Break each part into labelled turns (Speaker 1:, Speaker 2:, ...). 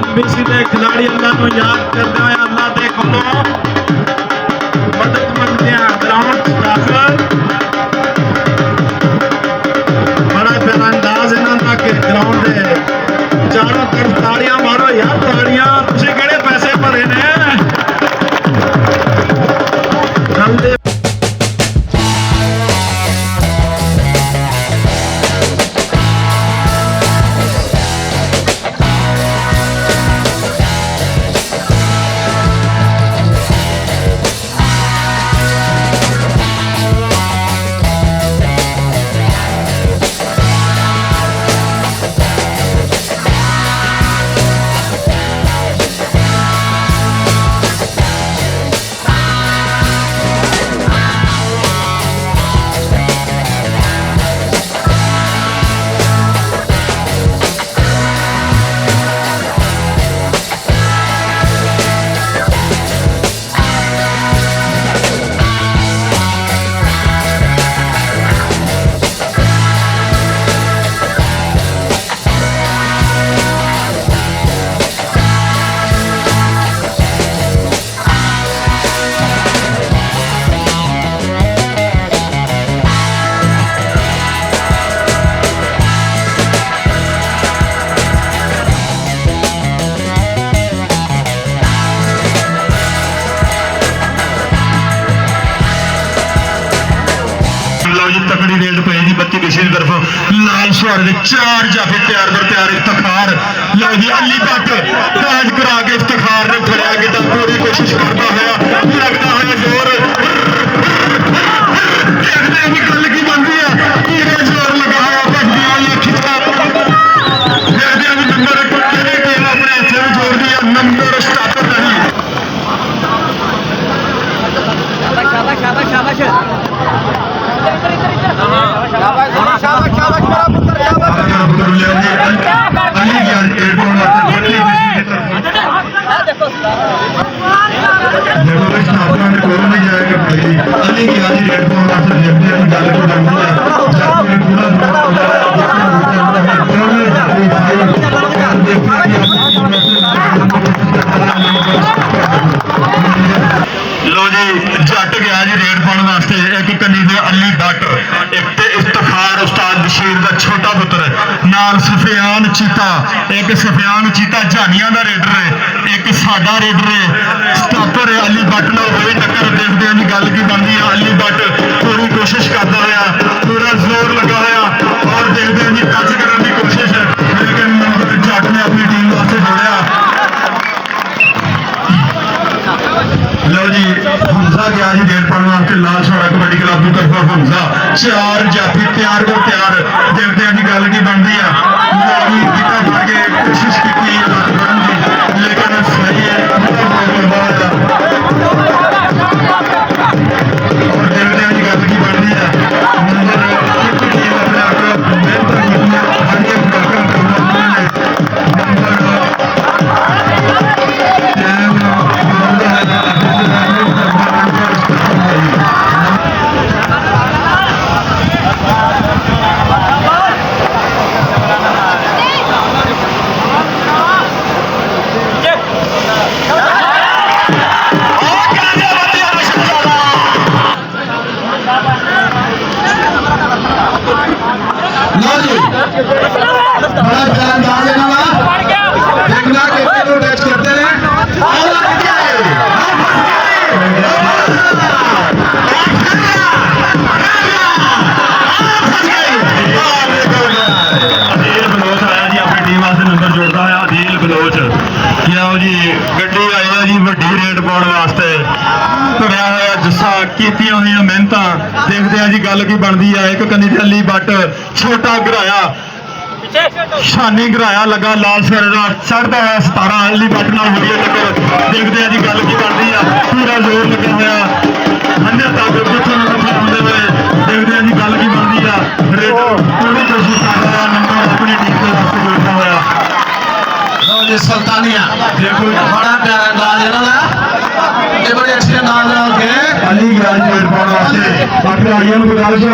Speaker 1: NBC के खिलाड़ी अल्लाह को याद करते हुए अल्लाह के कोलों मदद मंगते हैं। ग्राउंड दाखिल बड़ा प्यारा अंदाज इन्होंने के ग्राउंड के चारों तरफ ताड़ियां मारो यार, ताड़ियां। तुझे केड़े पैसे भरे ने तकड़ी रेड पे 32 किसी की तरफ लाल सुहार के 4 जाफे तैयार पर तैयार। इफ्तिखार लो जी अली भट्ट ताज करा के इफ्तिखार ने फड़िया कि पूरी कोशिश करता है, लगता है जोर देखते हैं गल की बनती है कि जोर लगाया भट्टिया या खिंचा देखते हैं नंबर अपने हिस्से में जोड़ दिया। नंबर स्टार्टर नहीं लो जी जट गया जी रेड पाने वास्ते। एक कन्नी दे अली भट्ट, एक ते इफ्तिखार उस्ताद बशीर का छोटा पुत्र नाल सफियान चीता। एक सफियान चीता झानिया का रेडर है, एक सादा रेडर है स्टापर है। अली भट्ट ना हुई टक्कर देखते हैं जी गल की बनती है। अली भट्ट पूरी कोशिश करता है, पूरा जोर लगा है और देखते हैं जी टच करने की कोशिश है, लेकिन जट ने अपनी टीम वास्ते जोड़िया। लो जी हमजा गया जी डेढ़ पढ़ने वास्ते लाल छोड़ा कबड्डी क्लब की तरफ हमजा 4 जाफी तैयार को तैयार। देखते हैं जी गल की बनती है। कोशिश की लेकिन सही है और देखते हैं जी गल की बनती है। देखते हैं जी गल की बनती है। एक कन्नी अली भट्ट छोटा गिराया शानी गिराया लगा लाल सर चढ़ता है 17 अली भट्ट ना हो गई टक्कर। देखते हैं जी गल की बनती है, पूरा जोर लगा हुआ अंदर तक देखते हैं जी गल की बनती है। पूरी कोशिश कर रहा है नंबर अपनी टीम के वास्ते जोड़ता हुआ। सुल्तानिया देखो बड़ा प्यारा अंदाज है ना, बड़े अच्छे अंदाज अली गया जी वास्ते बाकी आइए गुजारिश है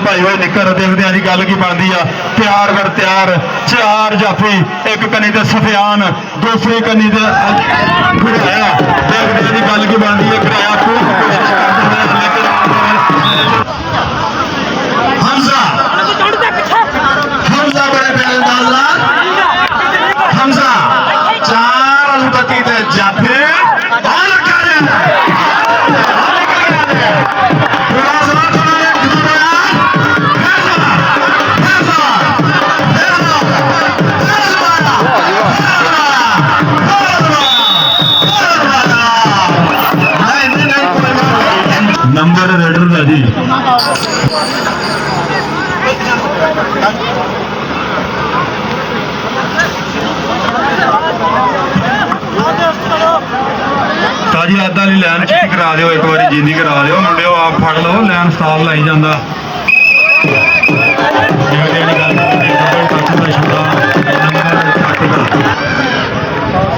Speaker 1: ਭਾਈ ਹੋਏ ਨਿੱਕਰ ਦੇਖਦੇ ਆ ਜੀ ਗੱਲ ਕੀ ਬਣਦੀ ਆ ਤਿਆਰ ਵਰ ਤਿਆਰ 4 ਜਾਫੀ ਇੱਕ ਕੰਨੀ ਤੇ ਸਫਿਆਨ ਦੂਸਰੀ ਕੰਨੀ ਤੇ ਖੜਾਇਆ ਦੇਖਦੇ ਆ ਜੀ ਗੱਲ ਕੀ ਬਣਦੀ ਹੈ ਖੜਾਇਆ ਖੂਬ ਕੋਸ਼ਿਸ਼ ਕਰਦੇ ਨੇ ਲੇਕਿਨ ਹਮਜ਼ਾ ਬੜੇ ਪਿਆਰੇ ਅੰਦਾਜ਼ ਨਾਲ ਹਮਜ਼ਾ 4 ਅਲਬਤੀ ਤੇ ਜਾਫੀ ਔਰ ਕਰੇ नंबर रेडर का जी ताजी आदा ली लैन चेक करा दियो एक बार जींदी करा दियो मुंडियो आप फड़ लो लैन स्टाल लाई जांदा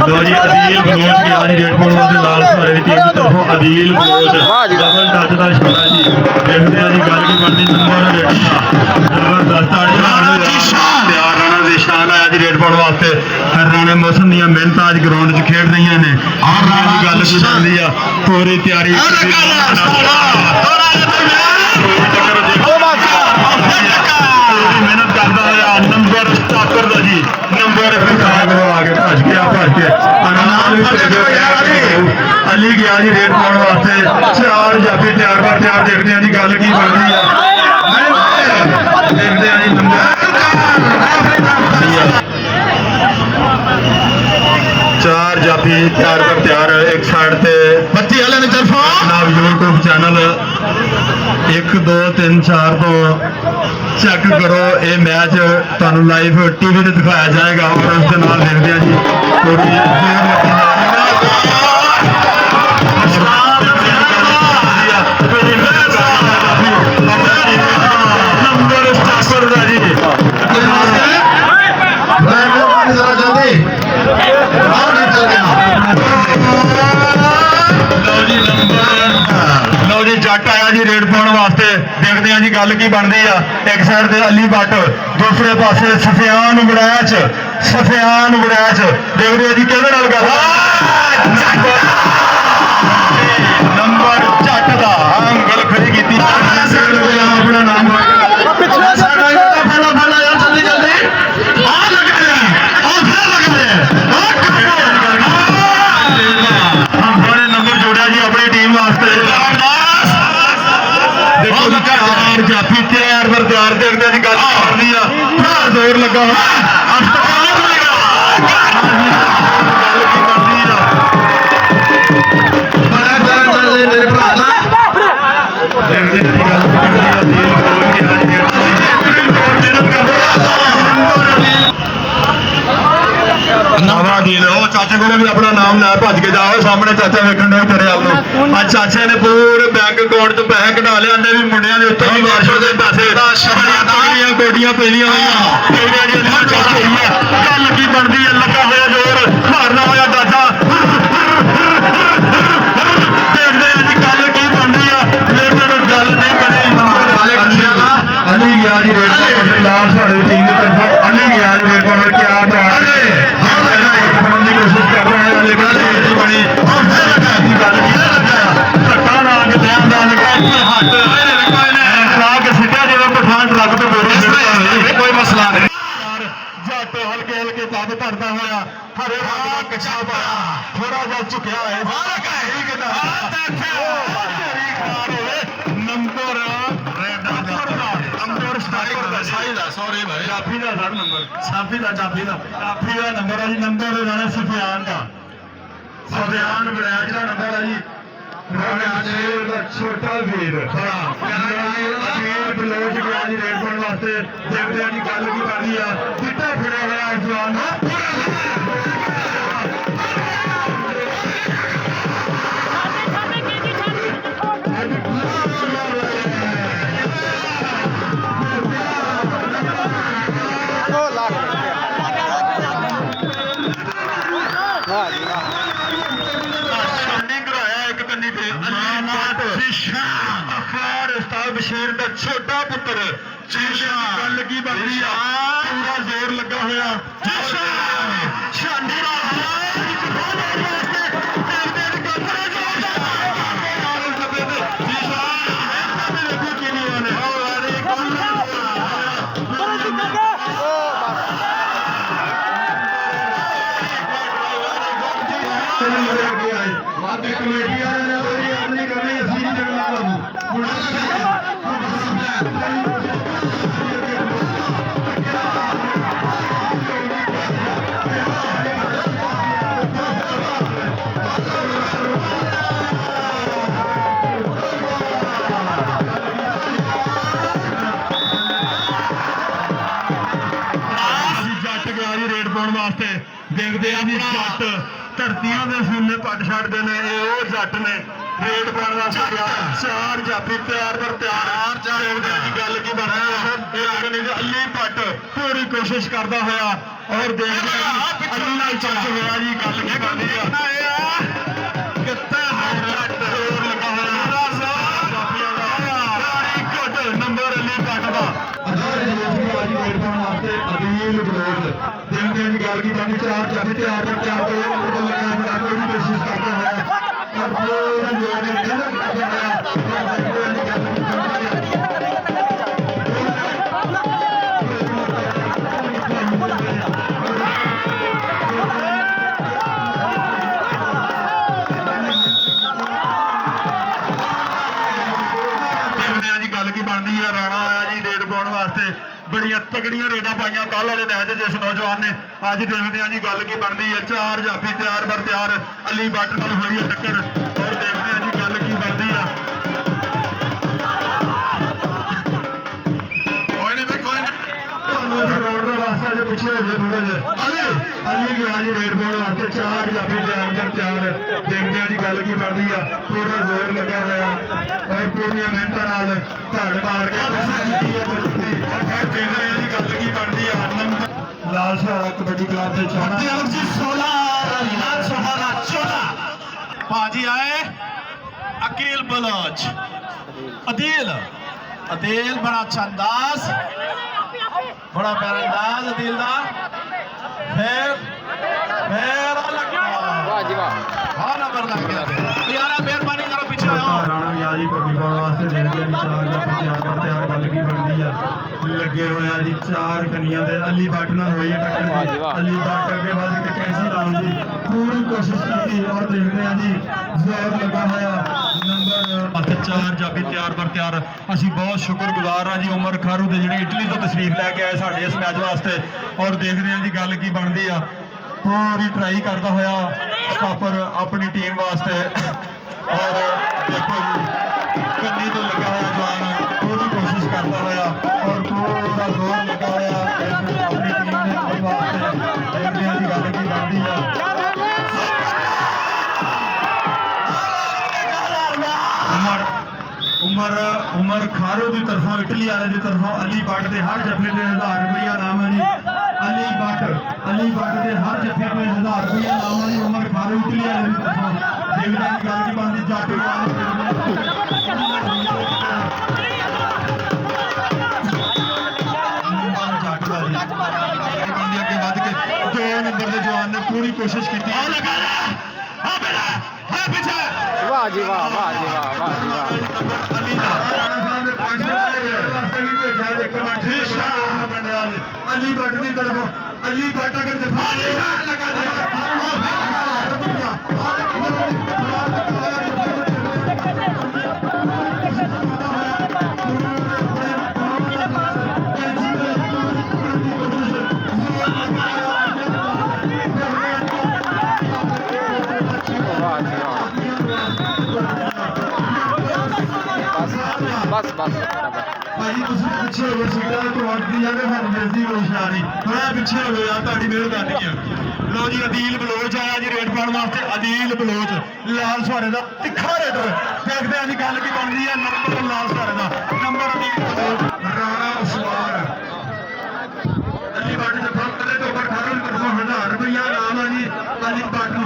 Speaker 1: लो जी अदील बलोच की आज रेड पॉइंट वाले लाल सारे की टीम की तरफों अदील बलोच डबल टच का इशारा जी देखते हैं जी गल की बनती नंबर रेडर जबरदस्त तैयार राणा निशान आया जी रेड पॉइंट वास्ते राणे मौसम दी मेहनत आज ग्राउंड च खेड रही ने और गल की बनती है पूरी तैयारी मेहनत करता हुआ नंबर स्टाकर का जी नंबर आगे भज गया अली गया जी रेड पाने वास्ते 4 जाफी तैयार पर तैयार देखते हैं जी गल की बनती है देखते हैं जी नंबर 4 जाफी तैयार पर तैयार एक साइड से बत्ती वाले ने तरफों जनाब यूट्यूब चैनल 1 2 3 4 तो चेक करो ये मैच तुहानू लाइव टीवी ते दिखाया जाएगा और उस दे नाल देखदे आ जी पूरी नंबर स्टाकर दा जी लो जी जट आया जी रेड पाने वास्ते देखते हैं जी गल की बनती है एक साइड से अली भट्ट दूसरे पासे सफियान उगड़ैच देखते हैं जी कि नंबर जट का गल खड़ी की अपना नाम जाफी तैयार पर तैयार देखते हैं गल करनी है जोर लगा चाचे को भी अपना नाम लै भज के जाओ सामने चाचा वेखन डे तेरे वाल आज चाचे ने पूरे बैंक अकाउंट तो पैसे कटा लिया भी मुंडिया के उत्ते भी बारिश के पैसे कोटियां पेलियां गल की बनती है लगा होया जोर मारना होया दादा देखते हैं जी गल की बनती है लेकिन गल नहीं बनी अली गया जी रेड लाल साढ़े टीम की तरफ अली गया जी रेड पर क्या कोशिश कर रहे हैं लेकिन बनी धक्का ला के सीधा जो पठान ट्रक तो कोई मसला नहीं जट हल्के हल्के पद भरता हुआ हरे कच्छा पाया थोड़ा जा झुकया है नंबर जाफी का सर नंबर जाफी का नंबर है जी नंबर राणा सफियान का सफियान बड़ैच का नंबर है जी छोटा वीर बलोच गया जी रेड पाने वास्ते देखते हैं जी गल की करनी है चिट्टा फिरया हुआ इस जवान बशीर का ਛੋਟਾ ਪੁੱਤਰ ਗੱਲ ਕੀ ਬਣਦੀ ਆ ਪੂਰਾ ਜ਼ੋਰ ਲੱਗਾ ਹੋਇਆ ਸ਼ਾਨੀ ਵਾਸਤੇ ਦੇਖਦੇ ਆ ਜੀ ਜੱਟ ਧਰਤੀਆਂ ਦੇ ਸੀਨੇ ਪੱਟ ਛੱਡਦੇ ਨੇ ਇਹ ਉਹ ਜੱਟ ਨੇ ਰੇਡ ਪਾਉਣ ਵਾਸਤੇ ਚਾਰ ਜਾਫੀ ਤਿਆਰ ਦੇਖਦੇ ਆ ਜੀ ਗੱਲ ਕੀ ਬਣ ਰਹੀ ਹੈ ਇਹ ਅੱਲੀ ਪੱਟ ਪੂਰੀ ਕੋਸ਼ਿਸ਼ ਕਰਦਾ ਹੋਇਆ ਔਰ ਦੇਖਦੇ ਆ ਅੱਲੀ ਨਾਲ ਚੱਚ ਹੋਇਆ ਜੀ ਗੱਲ ਕੀ ਬਣਦੀ ਆ ਕਿੱਥੇ ਜ਼ੋਰ ਲੱਗਾ ਹੋਇਆ ਜਾਫੀਆਂ ਦਾ ਗੁੱਡ ਨੰਬਰ ਅੱਲੀ ਪੱਟ ਦਾ ਅਦੀਲ ਬਲੋਚ ਦੇਖਦੇ ਦੀ ਗੱਲ ਕੀ ਬਣਦੀ ਚਾਰ ਜਾਫੀ ਤਿਆਰ ਕੋਈ ਕੋਸ਼ਿਸ਼ ਕਰਦਾ ਹੈ ਪਰ ਪੂਰਾ ਜੋਰ ਲੱਗਾ ਗੱਲ ਕੀ ਬਣਦੀ ਹੈ ਰਾਣਾ ਆਇਆ ਜੀ ਰੇਡ ਪਾਉਣ ਵਾਸਤੇ ਬੜੀਆਂ ਤਗੜੀਆਂ ਰੇਡਾਂ ਪਾਈਆਂ ਕੱਲ ਵਾਲੇ ਮੈਚ ਜਿਸ ਨੌਜਵਾਨ ਨੇ ਅੱਜ ਦੇਖਦੇ ਆ ਜੀ ਗੱਲ ਕੀ ਬਣਦੀ ਹੈ ਚਾਰ ਜਾਫੀ ਤਿਆਰ ਬਰ ਤਿਆਰ ਅਲੀ ਬੱਟ ਨਾਲ ਹੋਈ ਹੈ ਟੱਕਰ ਔਰ ਦੇਖਦੇ ਆ ਜੀ ਗੱਲ ਕੀ ਬਣਦੀ ਆ ਰੋਡ ਦਾ ਰਾਸਤਾ ਜੇ ਪਿੱਛੇ ਹੋ ਜਾਏ ਥੋੜਾ ਜਿਹਾ ਅਲੀ ਗਿਆ ਜੀ ਰੇਡ ਪਾਉਣ ਵਾਸਤੇ ਚਾਰ ਜਾਫੀ ਤਿਆਰ ਦੇਖਦੇ ਆ ਜੀ ਗੱਲ ਕੀ ਬਣਦੀ ਆ ਪੂਰਾ ਜ਼ੋਰ ਲੱਗਾ ਹੋਇਆ ਔਰ ਪੂਰੀਆਂ ਮਿਹਨਤਾਂ ਨਾਲ ਧੜ ਮਾਰ ਕੇ ਦੇਖਦੇ ਆ ਜੀ ਗੱਲ ਕੀ ਬਣਦੀ ਆ ਲਾਲ ਸ਼ਾਹ ਕਬੱਡੀ ਕਲੱਬ ਦੇ ਚਾਹਣਾ ਜੀ 16 लाल शहारा 14
Speaker 2: पाजी आए अकील बलोच अदील अदील बड़ा अच्छा अंदाज बड़ा प्यारा अंदाज अदील दा फिर वाह जी वाह हाँ नंबर लग गया यारा मेहरबानी करो पीछे आओ
Speaker 1: ਰਾਣਾ ਗਿਆ ਜੀ ਕਬੱਡੀ ਪਾਉਣ ਵਾਸਤੇ ਦੇਖਦੇ ਜੀ ਚਾਰ ਦਾ ਤਿਆਰ ਗੱਲ ਕੀ ਬਣਦੀ ਆ ਲੱਗੇ ਹੋਇਆ ਜੀ ਚਾਰ ਕਨੀਆਂ ਦੇ ਅਲੀ ਬੱਟ ਨਾਲ ਹੋਈ ਟੱਕਰ ਅਲੀ ਬੱਟ ਅੱਗੇ ਵੱਧ ਕੇ ਕੈਂਸੀ ਲਾਉਣ ਦੀ ਪੂਰੀ ਕੋਸ਼ਿਸ਼ ਕੀਤੀ ਔਰ ਦੇਖਦੇ ਆ ਜੀ ਜ਼ੋਰ ਲੱਗਾ ਹੋਇਆ ਨੰਬਰ ਅਤੇ ਚਾਰ ਜਾਫੀ ਤਿਆਰ ਬਰ ਤਿਆਰ ਅਸੀਂ ਬਹੁਤ ਸ਼ੁਕਰਗੁਜ਼ਾਰ ਹਾਂ ਜੀ ਉਮਰ ਖਾਰੂ ਦੇ ਜਿਹੜੇ ਇਟਲੀ ਤੋਂ ਤਸ਼ਰੀਫ ਲੈ ਕੇ ਆਏ ਸਾਡੇ ਇਸ ਮੈਚ ਵਾਸਤੇ ਔਰ ਦੇਖਦੇ ਆ ਜੀ ਗੱਲ ਕੀ ਬਣਦੀ ਆ ਪੂਰੀ ਟਰਾਈ ਕਰਦਾ ਹੋਇਆ ਸਟਾਪਰ ਆਪਣੀ ਟੀਮ ਵਾਸਤੇ ਔਰ ਦੇਖੋ ਜੀ ਕੰਨੀ ਤੋਂ ਲੱਗਾ ਹੋਇਆ ਜਵਾਨ ਪੂਰੀ ਕੋਸ਼ਿਸ਼ ਕਰਦਾ ਹੋਇਆ ਔਰ ਪੂਰਾ ਜ਼ੋਰ ਲੱਗਾ ਹੋਇਆ ਆਪਣੀ ਟੀਮ ਦੇ ਵਾਸਤੇ ਦੇਖਦੇ ਆ ਜੀ ਗੱਲ ਕੀ ਬਣਦੀ ਆ ਉਮਰ ਖਾਰੋ ਦੀ ਤਰਫੋਂ ਇਟਲੀ ਵਾਲੇ ਦੀ ਤਰਫੋਂ ਅਲੀ ਬੱਟ ਦੇ ਹਰ ਜੱਫੇ ਤੇ 1000 ਰੁਪਇਆ ਨਾਮ ਹੈ ਜੀ ਅਲੀ ਬੱਟ ਦੇ ਹਰ ਜੱਫੇ ਤੇ 1000 ਰੁਪਇਆ ਨਾਮ ਹੈ ਜੀ ਉਮਰ ਖਾਰੋ ਇਟਲੀ ਵਾਲੇ ਦੀ ਤਰਫੋਂ ਦੇਖਦੇ ਹਾਂ ਗੱਲ ਕੀ ਬਣਦੀ ਜੱਟ ਅੱਗੇ ਵੱਧ ਕੇ 2 ਨੰਬਰ ਦੇ ਜਵਾਨ ਨੇ ਪੂਰੀ ਕੋਸ਼ਿਸ਼ ਕੀਤੀ
Speaker 3: वाह जी वाह वाह जी वाह वाह जी वाह
Speaker 1: अली भट्ट की तरफ अली भट्ट अगर
Speaker 3: बस बस
Speaker 1: भाई तुम पिछे हो गए सीटा टुटती जाने सानू मिलती कोई शा नहीं थोड़ा पिछे हो गए यार ताड़ी मेहरबानी है लो जी अदील बलोच आया जी रेड पाने वास्ते अदील बलोच लाल सुहारे का तिखा रेडर देखते हैं जी गल की बनती है नंबर लाल सुहारे का नंबर अदील बलोच राणा उस्मान अली भट्ट जब कदे तो ऊपर 18,000 रुपया नाम है जी अली भट्ट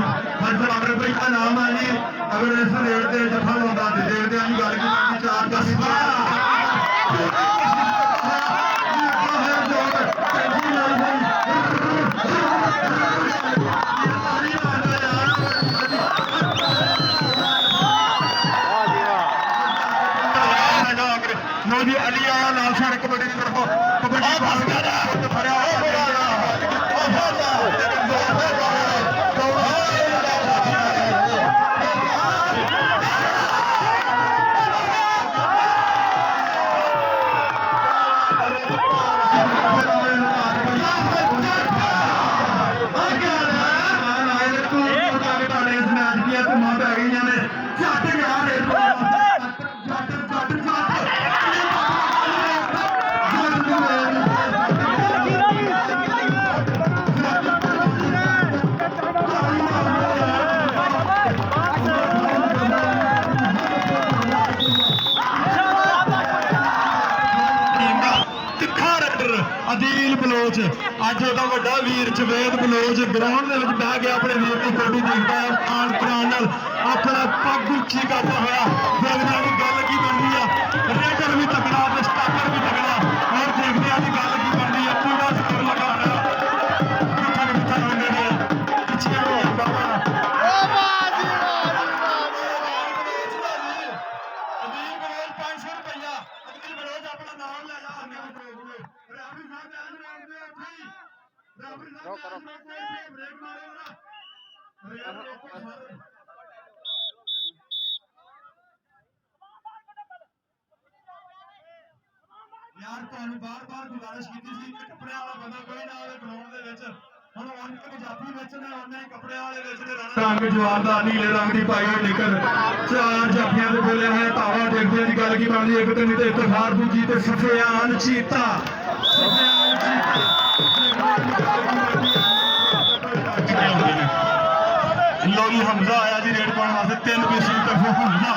Speaker 1: हर रुपया नाम है जी अगर इस रेट से जफा होता देखते हैं जी गल की बनती 4 10 ਅਦੀਲ ਬਲੋਚ ਅੱਜ ਉਹਦਾ ਵੱਡਾ ਵੀਰ ਜਵੇਦ ਬਲੋਚ ਗਰਾਊਂਡ ਦੇ ਵਿੱਚ ਬਹਿ ਗਿਆ ਆਪਣੇ ਵੀਰ ਦੀ ਫੋਟੋ ਦੇਖਦਾ ਹੈ ਆਨ ਪ੍ਰਾਣ ਨਾਲ ਆਪਣਾ ਪੱਗ ਉੱਚੀ ਕਰਦਾ ਹੋਇਆ ਦੇਖਦਾ ਦੀ ਗੱਲ ਕੀ ਬਣਦੀ ਆ ਰੇਡਰ ਵੀ ਤਕੜਾ ਤੇ ਸਟਾਪਰ ਵੀ ਤਕੜਾ ਔਰ ਦੇਖਦੇ ਆ ਦੀ ਗੱਲ ਕੀ ਬਣਦੀ ਆ ਪੂਰਾ ਸਕੋਰ ਲਗਾਉਣਾ ਕਿੱਥੇ ਹੁੰਦੇ ਨੇ ਪਿੱਛੇ ਹੋ ਬਾਬਾ ਅਦੀਲ ਬਲੋਚ 500 ਰੁਪਇਆ ਅਦੀਲ ਬਲੋਚ ਆਪਣਾ ਨਾਮ ਲੈ ਜਾ यार ਤੁਹਾਨੂੰ ਬਾਰ-ਬਾਰ ਗੁਜ਼ਾਰਿਸ਼ ਕੀਤੀ ਸੀ ਕਿ ਕੱਪੜਿਆਂ ਵਾਲਾ ਬੰਦਾ ਕੋਈ ਨਾ ਆਵੇ ਗਰਾਊਂਡ ਦੇ ਵਿੱਚ ਹੁਣ ਉਹਨਾਂ ਦੇ ਜਾਫੀ ਵਿੱਚ ਨੇ ਉਹਨਾਂ ਹੀ ਕੱਪੜਿਆਂ ਵਾਲੇ ਵਿੱਚ ਨੇ ਰੰਗ ਜਵਾਬਦਾਰ ਨੀਲੇ ਰੰਗ ਦੀ ਪਾਈ ਹੋਈ ਨਿਕਲ ਚਾਰ ਜਾਫੀਆਂ ਦੇ ਬੋਲੇ ਹੋਏ ਧਾਵਾ ਦੇਖਦੇ ਦੀ ਗੱਲ ਕੀ ਬਣਦੀ ਇੱਕ ਤੇ ਨਹੀਂ ਤੇ ਇਤਫਾਰ ਦੂਜੀ ਤੇ ਸਫਿਆਨ ਚੀਤਾ ਲੋਗੀ ਹਮਜ਼ਾ ਆਇਆ ਜੀ ਰੇਡ ਪਾਉਣ ਵਾਸਤੇ ਤਿੰਨ ਪੀਸ ਦੀ ਤਰਫੋਂ ਹਮਜ਼ਾ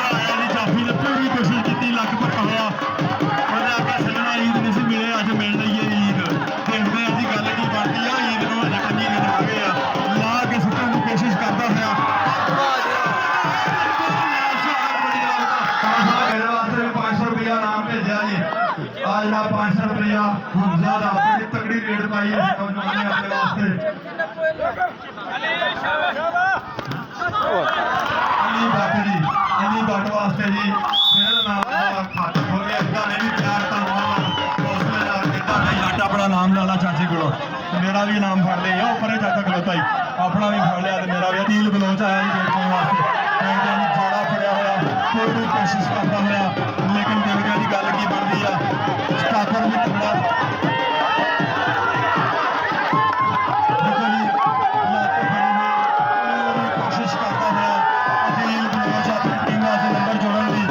Speaker 1: ਆਇਆ ਜੀ ਜਾਫੀ ਨੇ ਪੂਰੀ ਕੋਸ਼ਿਸ਼ ਕੀਤੀ ਲੱਕ ਪੱਕਾ ਹੋਇਆ ਉਹਦੇ ਅੱਗੇ ਸੱਜਣਾ ਈਦ ਨਹੀਂ ਸੀ ਮਿਲੇ ਅੱਜ ਮਿਲ ਰਹੀ ਹੈ ਈਦ ਦੇਖਦੇ ਆ ਜੀ ਗੱਲ ਕੀ ਬਣਦੀ ਆ ਈਦ ਨੂੰ ਅਜੇ ਕੰਨੀ ਦਿਨ ਆ ਗਏ ਆ ਲਾ ਕੇ ਸੁੱਟਣ ਦੀ ਕੋਸ਼ਿਸ਼ ਕਰਦਾ ਹੋਇਆ ਮੇਰੇ ਵਾਸਤੇ 500 ਰੁਪਇਆ ਨਾਮ ਭੇਜਿਆ ਜੀ ਆ ਜਿਹੜਾ 500 ਰੁਪਇਆ ਹਮਜ਼ਾ ਦਾ ਬੜੀ ਤਕੜੀ ਰੇਡ ਪਾਈ ਹੈ ਨੌਜਵਾਨ ਨੇ ਆਪਣੇ ਵਾਸਤੇ ਅਲੀ ਬੱਟ ਵਾਸਤੇ ਜੀ ਫਿਰ ਨਾਮ ਦਾ ਖਾਤਾ ਹੋ ਗਿਆ ਇਦਾਂ ਨਹੀਂ ਪਿਆਰ ਤਾਂ ਹੌਸਲੇ ਨਾਲ ਕਿੱਦਾਂ ਨਹੀਂ ਲੱਟ ਆਪਣਾ ਨਾਮ ਲਾ ਲਾ ਚਾਚੇ ਕੋਲੋਂ ਮੇਰਾ ਵੀ ਨਾਮ ਫੜ ਲਿਆ ਉਹ ਪਰੇ ਚਾਚਾ ਖਲੋਤਾ ਹੀ ਆਪਣਾ ਵੀ ਫੜ ਲਿਆ ਤੇ ਮੇਰਾ ਵੀ ਅਦੀਲ ਬਲੋਚ ਆਇਆ ਜੀ ਦੇਖਣ ਵਾਸਤੇ ਕਹਿੰਦੇ ਜੀ ਜੋੜਾ ਫੜਿਆ ਹੋਇਆ ਪੂਰੀ ਕੋਸ਼ਿਸ਼ ਕਰਦਾ ਹੋਇਆ ਲੇਕਿਨ ਦੇਖਦੇ ਆ ਜੀ ਗੱਲ ਕੀ ਬਣਦੀ ਆ ਸਟਾਫਰ ਵੀ ਤਗੜਾ ਕੋਸ਼ਿਸ਼ ਕਰਦਾ ਹੋਇਆ ਅਦੀਲ ਬਲੋਚ ਆਪਣੀ ਟੀਮ ਨਾਲ ਨੰਬਰ ਜੋੜਨ ਦੀ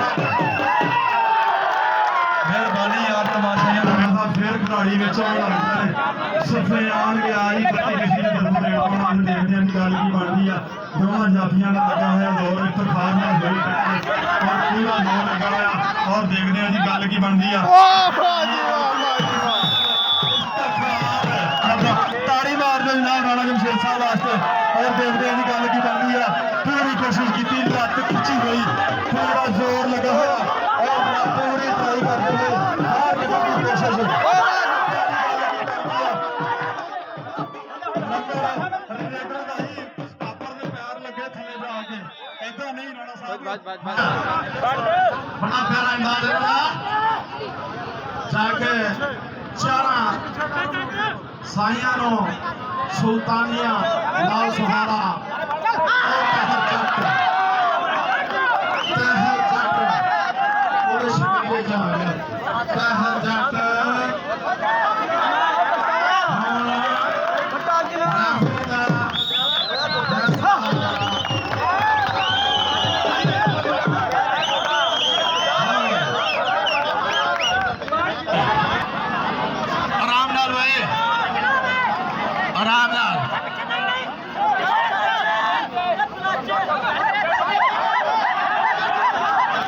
Speaker 1: ਮਿਹਰਬਾਨੀ ਯਾਰ ਤਮਾਸ਼ਾਈਆਂ ਦਾ ਫਿਰ ਖਿਡਾਰੀ ਵਿੱਚ ਆਉਣ ਲੱਗਦਾ ਨੇ ਸਫਿਆਨ ਗਿਆ ਜੀ ਬੱਤੀ ਕਿਸੇ ਨੇ ਜਦੋਂ ਰੇਡ ਪਾਉਣ ਦੇਖਦੇ ਆਂ ਗੱਲ ਕੀ ਬਣਦੀ ਆ ਦੋਵਾਂ ਜਾਫੀਆਂ ਦਾ ਲੱਗਾ ਹੋਇਆ ਦੌਰ ਇਤਫਾਕ ਨਾਲ ਹੋਈ ਔਰ ਪੂਰਾ ਦੌਰ ਲੱਗਾ ਹੋਇਆ ਔਰ ਦੇਖਦੇ ਆਂ ਜੀ ਗੱਲ ਕੀ ਬਣਦੀ ਆ ਤਾੜੀ ਮਾਰ ਦਿਓ ਜਨਾਬ ਰਾਣਾ ਜਮਸ਼ੇਦ ਸਾਹਿਬ ਵਾਸਤੇ ਔਰ ਦੇਖਦੇ ਆਂ ਜੀ ਗੱਲ ਕੀ ਬਣਦੀ ਆ ਪੂਰੀ ਕੋਸ਼ਿਸ਼ ਕੀਤੀ ਲੱਤ ਖਿੱਚੀ ਗਈ ਪੂਰਾ ਜ਼ੋਰ ਲੱਗਾ ਹੋਇਆ ਔਰ ਪੂਰੀ ਟਰਾਈ ਕਰਦੇ ਹੋਏ ਹਰ ਕਿਸੇ ਦੀ ਕੋਸ਼ਿਸ਼
Speaker 2: बड़ा प्यारा अंदाज जाके चारा साइया नो सुल्तानिया लाल सुहारा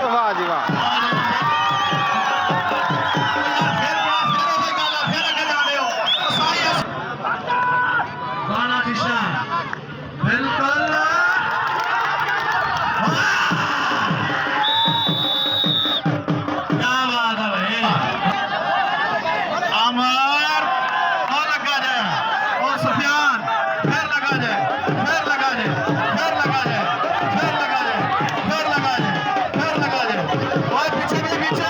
Speaker 3: वाह जी वाह
Speaker 2: बिल्कुल क्या बात है भाई अमर और लगा जाए और सुफियान फिर लगा जाए फिर लगा जाए फिर लगा जाए फिर लगा जाए फिर लगा जाए फिर लगा जाए और पीछे भी पीछे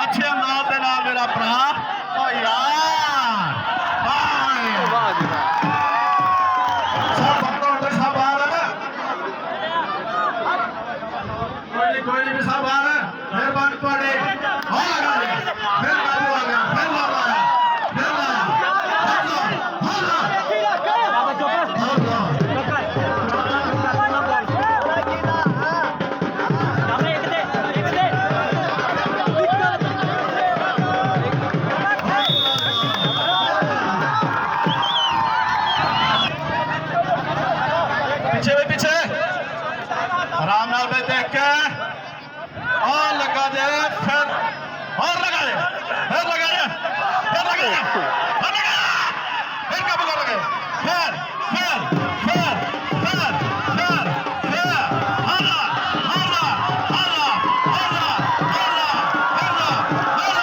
Speaker 2: ਅੱਛੇ ਅੰਦਾਜ਼ ਦੇ ਨਾਲ ਮੇਰਾ ਭਰਾ ਓ ਯਾਰ ਹਾਏ
Speaker 3: ਵਾਹ ਜੀ ਵਾਹ
Speaker 2: ਸਭ ਬੰਦੋ ਸਭ ਬਾਹਰ ਕੋਈ ਨਹੀਂ ਸਭ ਬਾਹਰ ਮਿਹਰਬਾਨੀ ਤੁਹਾਡੇ ਹੋ ਲਗਾ ਲਿਆ ਫਿਰ ਬਾਬੂ ਆ ਗਿਆ ਫਿਰ ਲਾਇਆ ਫਿਰ ਲਾਇਆ पीछे भी पीछे आराम नाल में देख के और लगा दे फिर और लगा दे फिर लगा दे फिर लगा दे फिर लगा फिर कब लगे फिर हाला हाला हाला हाला हाला हाला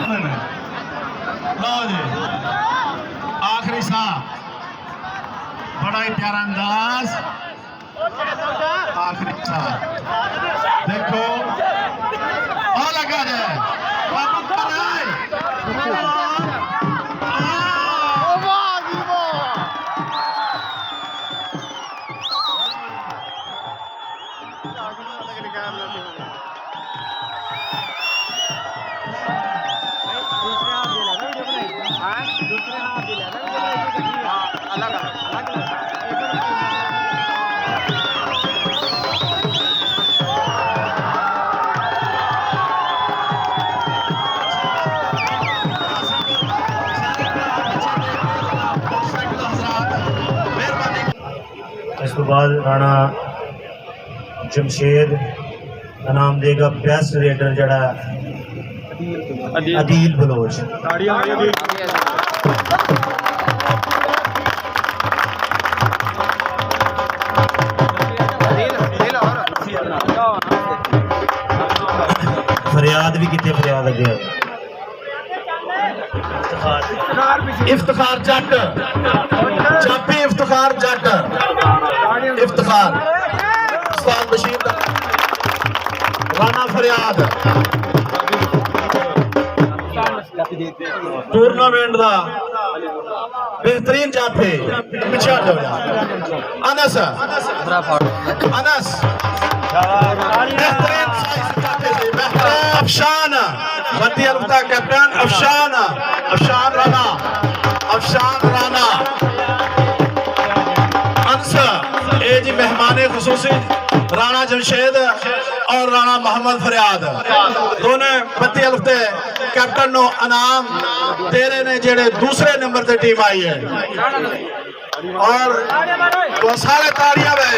Speaker 2: बड़ी लो जी आखिरी सा बड़ा ही प्यारा अंदाज आखिरी सा देखो और लगा जाए बाबू कर रहा है
Speaker 3: ਵਾਹ ਜੀ ਵਾਹ दूसरे हाथ दे लेना वीडियो बनाई हां दूसरे हाथ दे लेना वीडियो बनाई हां अलग अलग
Speaker 4: ਇਸ ਤੋਂ ਬਾਅਦ ਰਾਣਾ ਜਮਸ਼ੇਦ ਇਨਾਮ ਦੇਗਾ ਬੈਸਟ ਰੇਡਰ ਜਿਹੜਾ ਅਦੀਲ ਬਲੋਚ
Speaker 3: ਤਾੜੀਆਂ ਮਾਰੀਆਂ
Speaker 4: ਫਰਿਆਦ ਵੀ ਕਿਤੇ ਫਰਿਆਦ ਅੱਗੇ
Speaker 2: इफ्तिखार जट जापी इफ्तिखार जट इफ्तिखार उस्ताद बशीर राणा फरियाद टूर्नामेंट दा बेहतरीन जाफे पिछे हट जाओ अनस अनस बेहतरीन साइज जाफे से बेहतरीन अफशान बंदी अलफता कैप्टन अफशान अफशान राणा अंस ए जी मेहमान खुसूसी राणा जमशेद और राणा मोहम्मद फरियाद दोनों बत्ती अलफते कैप्टन नो इनाम दे रहे ने जेड़े दूसरे नंबर ते टीम आई है और वो सारे ताड़ियां वे